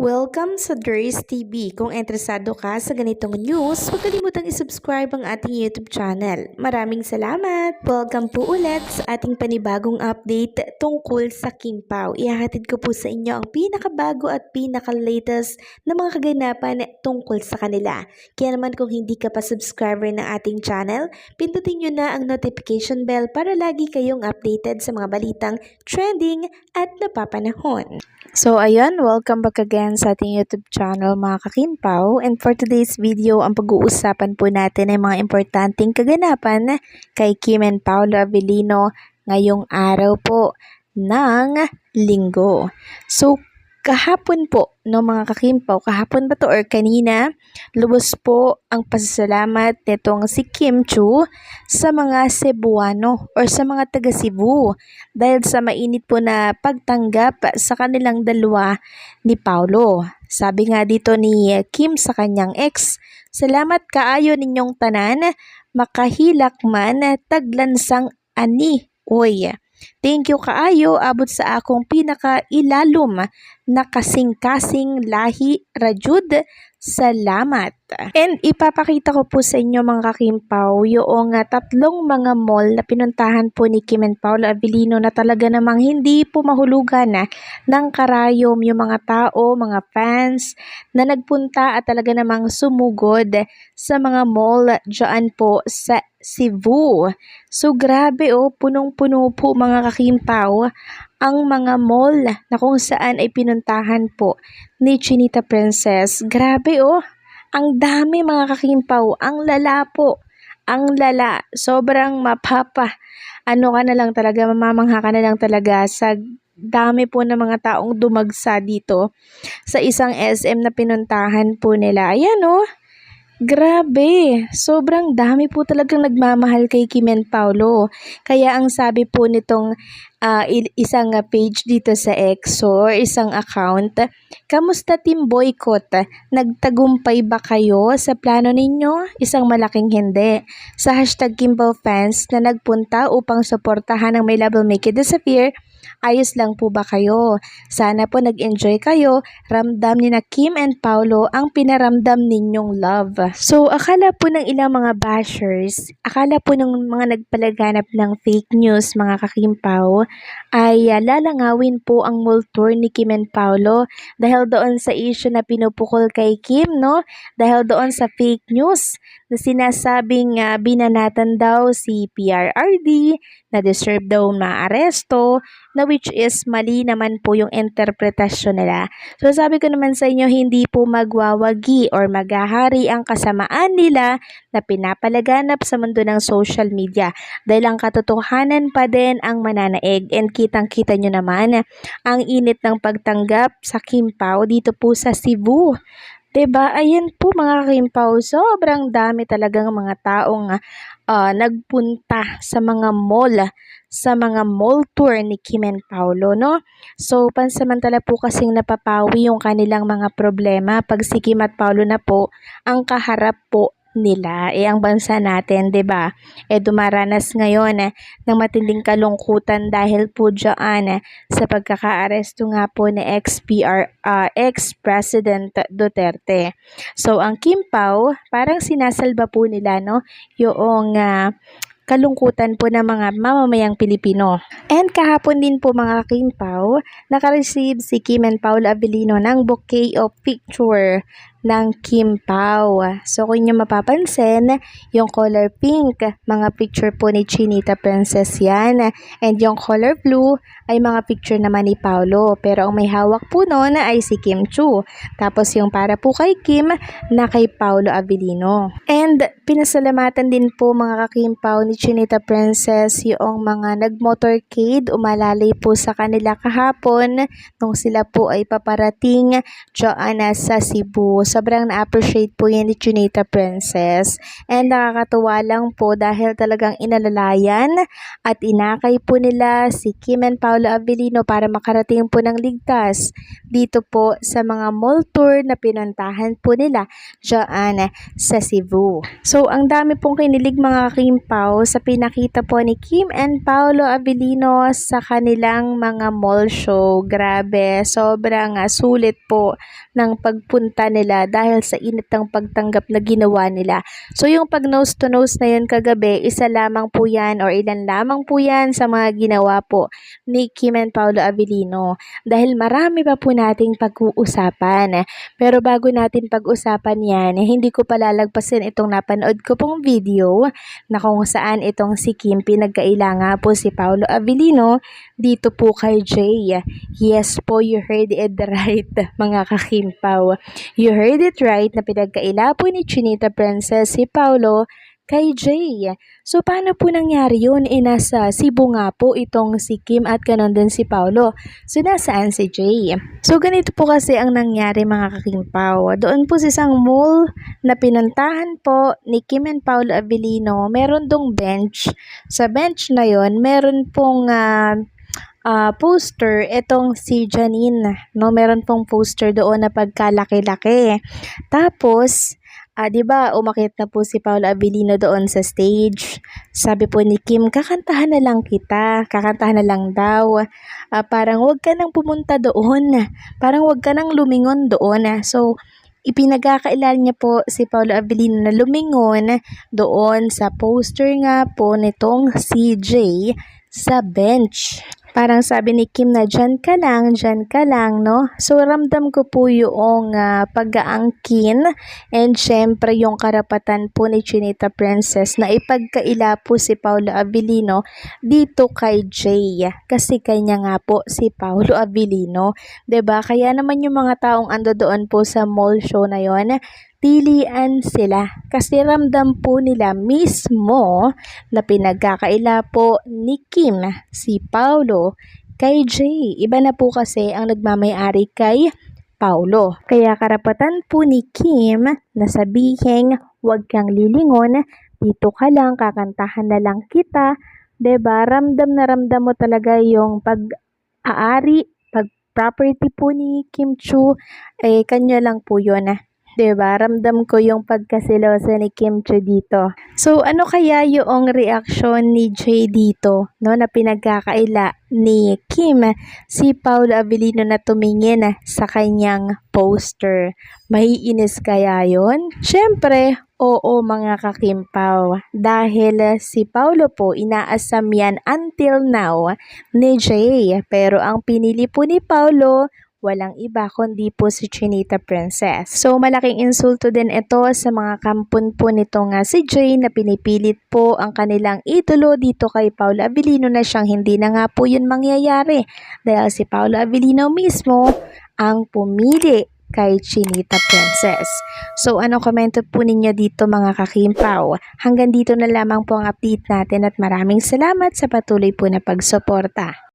Welcome sa Dries TV. Kung interesado ka sa ganitong news, huwag kalimutang isubscribe ang ating YouTube channel. Maraming salamat! Welcome po ulit sa ating panibagong update tungkol sa Kim Pao. Ihahatid ko po sa inyo ang pinakabago at pinaka-latest na mga kaganapan tungkol sa kanila. Kaya naman kung hindi ka pa subscriber ng ating channel, pindutin nyo na ang notification bell para lagi kayong updated sa mga balitang trending at napapanahon. So ayun, welcome back again sa ating YouTube channel mga kakimpaw. And for today's video, ang pag-uusapan po natin ay mga importanteng kaganapan kay Kim and Paolo Avellino ngayong araw po ng Linggo. So kahapon po, no mga kakimpaw, kahapon ba to or kanina, lubos po ang pasasalamat nitong si Kim Chiu sa mga Cebuano or sa mga taga Cebu dahil sa mainit po na pagtanggap sa kanilang dalawa ni Paolo. Sabi nga dito ni Kim sa kanyang ex, "Salamat kaayo ninyong tanan, makahilak man taglansang ani. Oy, thank you kaayo abot sa akong pinakailalom na kasing-kasing lahi rajud. Salamat." And ipapakita ko po sa inyo mga kakimpaw yung tatlong mga mall na pinuntahan po ni Kim and Paolo Avellino na talaga namang hindi po mahulugan ng karayom yung mga tao, mga fans na nagpunta at talaga namang sumugod sa mga mall dyan po sa Cebu. So grabe punong-puno po mga kakimpaw ang mga mall na kung saan ay pinuntahan po ni Chinita Princess. Grabe ang dami mga kakimpaw, ang lala po, ang lala. Sobrang ano ka na lang talaga, mamamangha ka na lang talaga sa dami po ng mga taong dumagsa dito sa isang SM na pinuntahan po nila. Ayan grabe, sobrang dami po talagang nagmamahal kay Kim and Paolo. Kaya ang sabi po nitong isang page dito sa X or isang account, "Kamusta Team Boycott? Nagtagumpay ba kayo sa plano ninyo?" Isang malaking hindi. Sa hashtag Kimball fans na nagpunta upang suportahan ang My Love Will Make It Disappear, ayos lang po ba kayo? Sana po nag-enjoy kayo. Ramdam ni na Kim and Paolo ang pinaramdam ninyong love. So, akala po ng ilang mga bashers, akala po ng mga nagpalaganap ng fake news mga kakimpaw, ay lalangawin po ang mall tour ni Kim and Paolo dahil doon sa issue na pinupukol kay Kim, no? Dahil doon sa fake news na sinasabing binanatan daw si PRRD, na deserve daw maaresto, na which is mali naman po yung interpretasyon nila. So sabi ko naman sa inyo, hindi po magwawagi or maghahari ang kasamaan nila na pinapalaganap sa mundo ng social media dahil ang katotohanan pa din ang mananaig. And kitang-kita nyo naman ang init ng pagtanggap sa Kim Pao dito po sa Cebu. 'Di ba? Ayan po mga kakimpaw, sobrang dami talagang mga taong nagpunta sa mga mall tour ni Kim and Paolo, no? So, pansamantala po kasing napapawi yung kanilang mga problema pag si Kim at Paolo na po ang kaharap po nila. Ang bansa natin, 'di ba? Dumaranas ngayon ng matinding kalungkutan dahil po diyan sa pagkakaaresto nga po ni ex-President Duterte. So, ang Kim Pao, parang sinasalba po nila, no? Yung kalungkutan po ng mga mamamayang Pilipino. And kahapon din po mga kakimpaw, nakareceive si Kim and Paolo Avellino ng bouquet of picture ng Kim Pao. So kung nyo mapapansin, yung color pink, mga picture po ni Chinita Princess yan. And yung color blue ay mga picture naman ni Paolo. Pero ang may hawak po noon ay si Kim Chiu. Tapos yung para po kay Kim na kay Paolo Avellino. And pinasalamatan din po mga kakimpaw ni Chinita Princess yung mga nag-motorcade, umalalay po sa kanila kahapon nung sila po ay paparating dyan sa Cebu. sobrang na-appreciate po yan ni Chinita Princess. And nakakatuwa lang po dahil talagang inalalayan at inakay po nila si Kim and Paolo Abilino para makarating po ng ligtas dito po sa mga mall tour na pinuntahan po nila dyan sa Cebu. So ang dami pong kinilig mga Kimpaw sa pinakita po ni Kim and Paolo Abilino sa kanilang mga mall show. Grabe, sobrang sulit po ng pagpunta nila dahil sa init ng pagtanggap na ginawa nila. So yung pag nose to nose na yun kagabi, isa lamang po yan or ilan lamang po yan sa mga ginawa po ni Kim and Paolo Abilino. Dahil marami pa po nating pag-uusapan. Pero bago natin pag-usapan yan, hindi ko palalagpasin itong napanood ko pong video na kung saan itong si Kim pinagkaila nga po si Paolo Abilino dito po kay Jay. Yes po, you heard it right mga kakimpaw. You heard it right na pinagkaila po ni Chinita Princess si Paolo kay Jay. So paano po nangyari yun? Nasa Cebu nga po itong si Kim at ganon din si Paolo. So nasaan si Jay? So ganito po kasi ang nangyari mga kakimpaw. Doon po sa isang mall na pinuntahan po ni Kim and Paolo Abilino, meron dong bench. Sa bench na yon meron pong poster itong si Janine, no? Meron pong poster doon na pagkalaki-laki. Tapos 'di ba, umakyat na po si Paolo Abilino doon sa stage. Sabi po ni Kim, kakantahan na lang kita, kakantahan na lang daw. Parang wag ka nang pumunta doon, parang wag ka nang lumingon doon. So ipinagkakailan niya po si Paolo Abilino na lumingon doon sa poster nga po nitong CJ sa bench. Parang sabi ni Kim na dyan ka lang, no? So, ramdam ko po yung pag-aangkin and syempre yung karapatan po ni Chinita Princess na ipagkaila po si Paolo Abilino dito kay Jay. Kasi kanya nga po si Paolo Abilino. 'Di ba? Kaya naman yung mga taong ando doon po sa mall show na yon, pilian sila kasi ramdam po nila mismo na pinagkakaila po ni Kim si Paolo kay Jay. Iba na po kasi ang nagmamay-ari kay Paolo. Kaya karapatan po ni Kim na sabihin, wag kang lilingon, dito ka lang, kakantahan na lang kita. 'Di ba? Ramdam na ramdam mo talaga yung pag-aari, pag-property po ni Kim Chiu, kanya lang po yun. 'Di ba? Ramdam ko yung pagkasilosa ni Kim Chiu dito. So ano kaya yung reaksyon ni Jay dito, no, na pinagkakaila ni Kim si Paolo Abilino na tumingin sa kanyang poster? Maiinis kaya yon? Syempre, oo mga kakimpaw. Dahil si Paolo po inaasam yan until now ni Jay. Pero ang pinili po ni Paolo, walang iba kundi po si Chinita Princess. So malaking insulto din ito sa mga kampon po nito nga si Jay na pinipilit po ang kanilang idolo dito kay Paolo Abilino na siyang hindi na nga po yun mangyayari dahil si Paolo Abilino mismo ang pumili kay Chinita Princess. So ano komento po ninyo dito mga kakimpaw? Hanggang dito na lamang po ang update natin at maraming salamat sa patuloy po na pagsuporta.